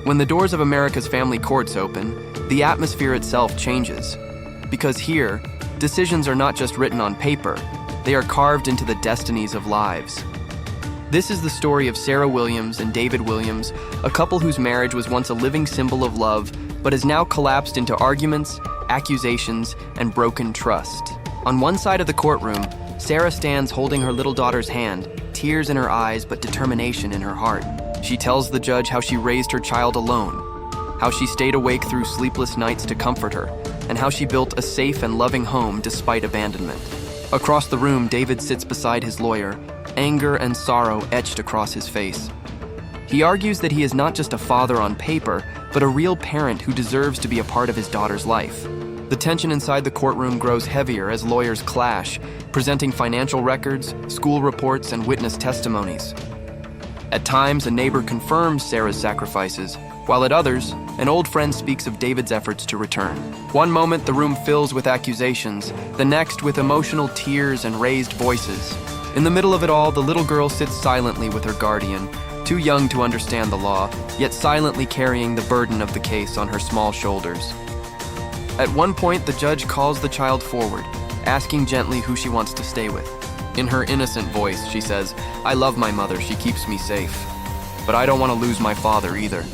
When the doors of America's family courts open, the atmosphere itself changes. Because here, decisions are not just written on paper, they are carved into the destinies of lives. This is the story of Sarah Williams and David Williams, a couple whose marriage was once a living symbol of love, but has now collapsed into arguments, accusations, and broken trust. On one side of the courtroom, Sarah stands holding her little daughter's hand, tears in her eyes but determination in her heart. She tells the judge how she raised her child alone, how she stayed awake through sleepless nights to comfort her, and how she built a safe and loving home despite abandonment. Across the room, David sits beside his lawyer, anger and sorrow etched across his face. He argues that he is not just a father on paper, but a real parent who deserves to be a part of his daughter's life. The tension inside the courtroom grows heavier as lawyers clash, presenting financial records, school reports, and witness testimonies. At times, a neighbor confirms Sarah's sacrifices, while at others, an old friend speaks of David's efforts to return. One moment, the room fills with accusations, the next with emotional tears and raised voices. In the middle of it all, the little girl sits silently with her guardian, too young to understand the law, yet silently carrying the burden of the case on her small shoulders. At one point, the judge calls the child forward, asking gently who she wants to stay with. In her innocent voice, she says, "I love my mother, she keeps me safe. But I don't want to lose my father either."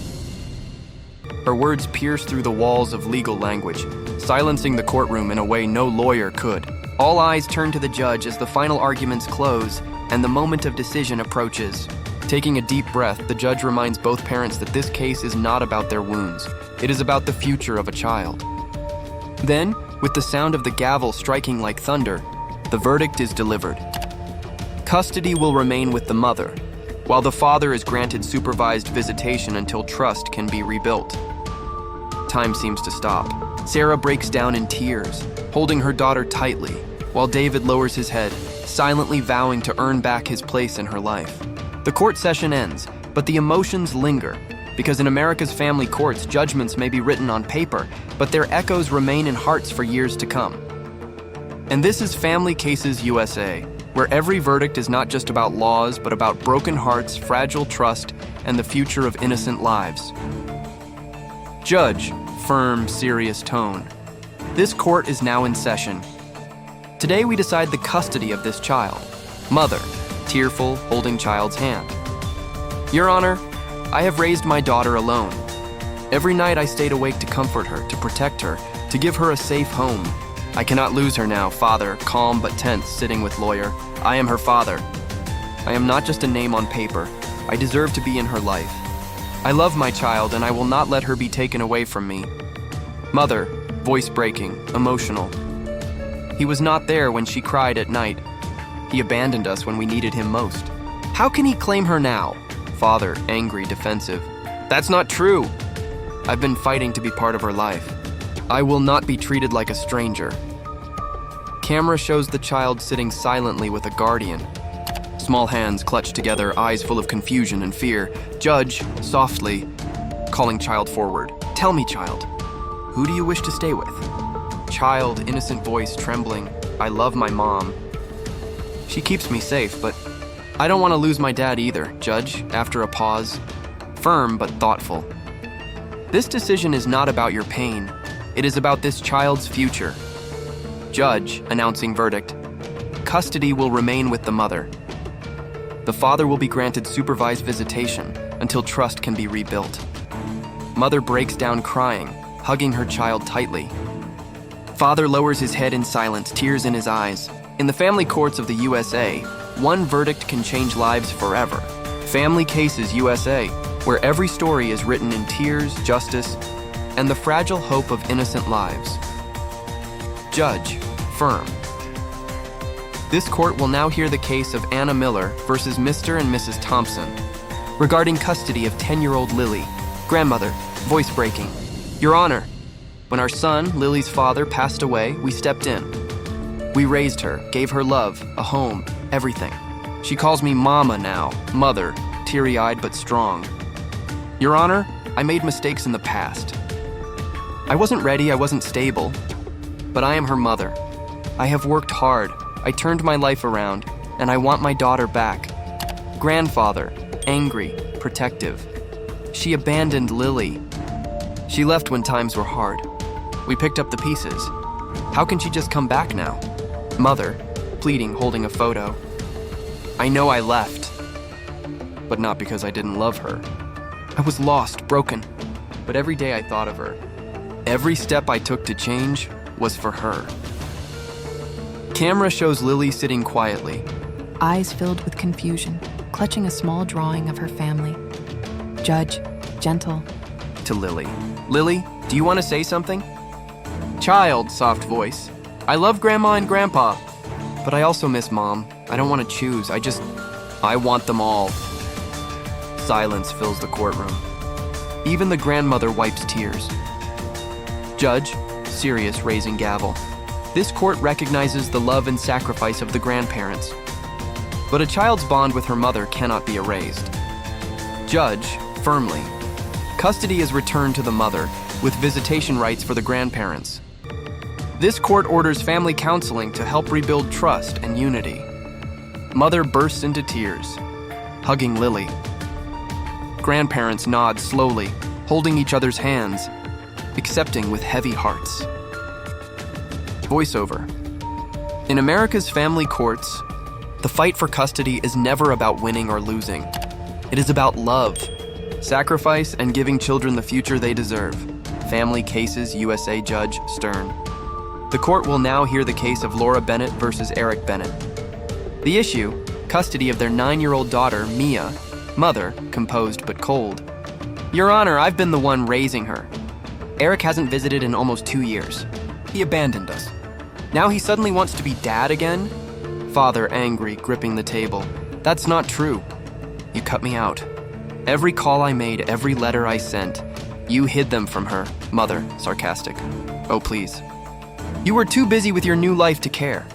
Her words pierce through the walls of legal language, silencing the courtroom in a way no lawyer could. All eyes turn to the judge as the final arguments close and the moment of decision approaches. Taking a deep breath, the judge reminds both parents that this case is not about their wounds. It is about the future of a child. Then, with the sound of the gavel striking like thunder, the verdict is delivered. Custody will remain with the mother, while the father is granted supervised visitation until trust can be rebuilt. Time seems to stop. Sarah breaks down in tears, holding her daughter tightly, while David lowers his head, silently vowing to earn back his place in her life. The court session ends, but the emotions linger, because in America's family courts, judgments may be written on paper, but their echoes remain in hearts for years to come. And this is Family Cases USA, where every verdict is not just about laws, but about broken hearts, fragile trust, and the future of innocent lives. Judge, firm, serious tone. This court is now in session. Today we decide the custody of this child. Mother, tearful, holding child's hand. Your Honor, I have raised my daughter alone. Every night I stayed awake to comfort her, to protect her, to give her a safe home. I cannot lose her now, father, calm but tense, sitting with lawyer. I am her father. I am not just a name on paper. I deserve to be in her life. I love my child and I will not let her be taken away from me. Mother, voice breaking, emotional. He was not there when she cried at night. He abandoned us when we needed him most. How can he claim her now? Father, angry, defensive. That's not true. I've been fighting to be part of her life. I will not be treated like a stranger. Camera shows the child sitting silently with a guardian. Small hands clutched together, eyes full of confusion and fear. Judge, softly, calling child forward. Tell me, child, who do you wish to stay with? Child, innocent voice trembling. I love my mom. She keeps me safe, but I don't want to lose my dad either, Judge, after a pause. Firm but thoughtful. This decision is not about your pain. It is about this child's future. Judge, announcing verdict. Custody will remain with the mother. The father will be granted supervised visitation until trust can be rebuilt. Mother breaks down crying, hugging her child tightly. Father lowers his head in silence, tears in his eyes. In the family courts of the USA, one verdict can change lives forever. Family Cases USA, where every story is written in tears, justice, and the fragile hope of innocent lives. Judge, firm. This court will now hear the case of Anna Miller versus Mr. and Mrs. Thompson regarding custody of 10-year-old Lily. Grandmother, voice breaking. Your Honor, when our son, Lily's father, passed away, we stepped in. We raised her, gave her love, a home, everything. She calls me Mama now, Mother, teary-eyed but strong. Your Honor, I made mistakes in the past. I wasn't ready, I wasn't stable, but I am her mother. I have worked hard, I turned my life around, and I want my daughter back. Grandfather, angry, protective. She abandoned Lily. She left when times were hard. We picked up the pieces. How can she just come back now? Mother, pleading, holding a photo. I know I left, but not because I didn't love her. I was lost, broken, but every day I thought of her. Every step I took to change was for her. Camera shows Lily sitting quietly. Eyes filled with confusion, clutching a small drawing of her family. Judge, gentle. To Lily. Lily, do you want to say something? Child, soft voice. I love Grandma and Grandpa, but I also miss Mom. I don't want to choose. I want them all. Silence fills the courtroom. Even the grandmother wipes tears. Judge, serious, raising gavel. This court recognizes the love and sacrifice of the grandparents. But a child's bond with her mother cannot be erased. Judge, firmly. Custody is returned to the mother, with visitation rights for the grandparents. This court orders family counseling to help rebuild trust and unity. Mother bursts into tears, hugging Lily. Grandparents nod slowly, holding each other's hands, accepting with heavy hearts. Voiceover. In America's family courts, the fight for custody is never about winning or losing. It is about love, sacrifice, and giving children the future they deserve. Family Cases USA Judge Stern. The court will now hear the case of Laura Bennett versus Eric Bennett. The issue, custody of their 9-year-old daughter, Mia. Mother, composed but cold. Your Honor, I've been the one raising her. Eric hasn't visited in almost 2 years. He abandoned us. Now he suddenly wants to be dad again? Father, angry, gripping the table. That's not true. You cut me out. Every call I made, every letter I sent, you hid them from her. Mother, sarcastic. Oh, please. You were too busy with your new life to care.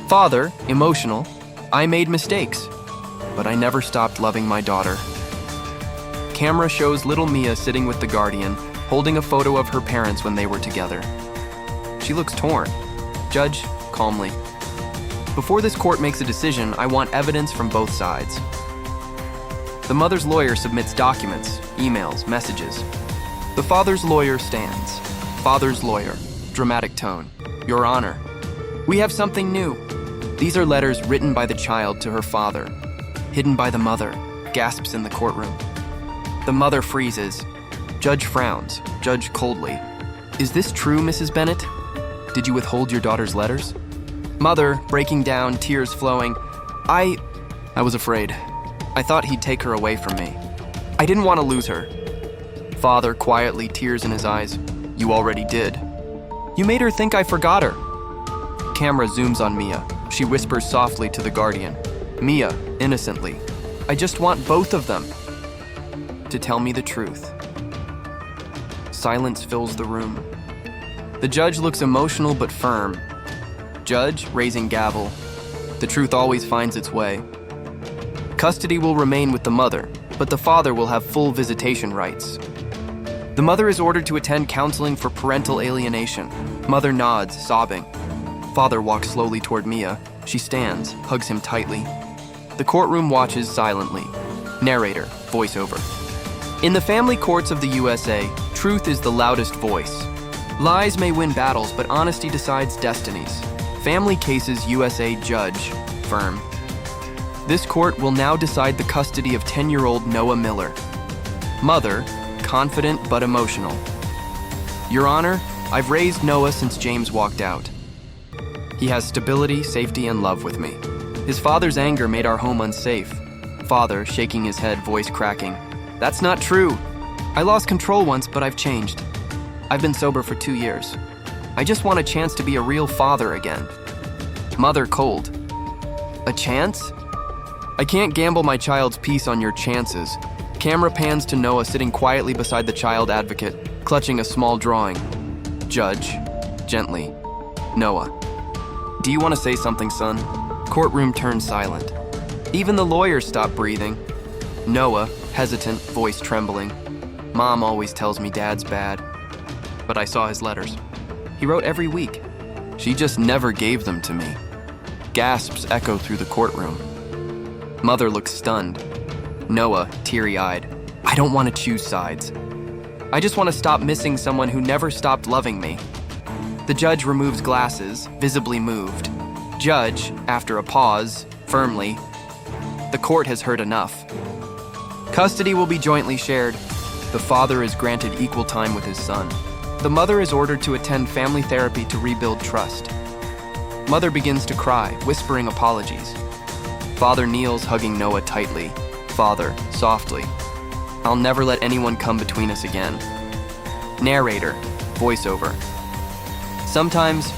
Father, emotional. I made mistakes, but I never stopped loving my daughter. Camera shows little Mia sitting with the guardian, holding a photo of her parents when they were together. She looks torn. Judge, calmly. Before this court makes a decision, I want evidence from both sides. The mother's lawyer submits documents, emails, messages. The father's lawyer stands. Father's lawyer, dramatic tone. Your Honor, we have something new. These are letters written by the child to her father, hidden by the mother, gasps in the courtroom. The mother freezes. Judge frowns. Judge coldly. Is this true, Mrs. Bennett? Did you withhold your daughter's letters? Mother, breaking down, tears flowing. I was afraid. I thought he'd take her away from me. I didn't want to lose her. Father, quietly, tears in his eyes. You already did. You made her think I forgot her. Camera zooms on Mia. She whispers softly to the guardian. Mia, innocently. I just want both of them to tell me the truth. Silence fills the room. The judge looks emotional but firm. Judge, raising gavel. The truth always finds its way. Custody will remain with the mother, but the father will have full visitation rights. The mother is ordered to attend counseling for parental alienation. Mother nods, sobbing. Father walks slowly toward Mia. She stands, hugs him tightly. The courtroom watches silently. Narrator, voiceover. In the family courts of the USA, truth is the loudest voice. Lies may win battles, but honesty decides destinies. Family Cases USA Judge, firm. This court will now decide the custody of 10-year-old Noah Miller. Mother, confident but emotional. Your Honor, I've raised Noah since James walked out. He has stability, safety, and love with me. His father's anger made our home unsafe. Father, shaking his head, voice cracking. That's not true. I lost control once, but I've changed. I've been sober for 2 years. I just want a chance to be a real father again. Mother, cold. A chance? I can't gamble my child's peace on your chances. Camera pans to Noah sitting quietly beside the child advocate, clutching a small drawing. Judge, gently. Noah, do you want to say something, son? Courtroom turns silent. Even the lawyers stop breathing. Noah, hesitant, voice trembling. Mom always tells me Dad's bad. But I saw his letters. He wrote every week. She just never gave them to me. Gasps echo through the courtroom. Mother looks stunned. Noah, teary-eyed. I don't want to choose sides. I just want to stop missing someone who never stopped loving me. The judge removes glasses, visibly moved. Judge, after a pause, firmly, the court has heard enough. Custody will be jointly shared. The father is granted equal time with his son. The mother is ordered to attend family therapy to rebuild trust. Mother begins to cry, whispering apologies. Father kneels, hugging Noah tightly. Father, softly. I'll never let anyone come between us again. Narrator, voiceover. Sometimes,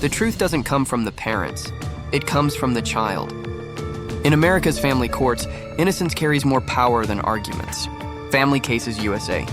the truth doesn't come from the parents. It comes from the child. In America's family courts, innocence carries more power than arguments. Family Cases USA.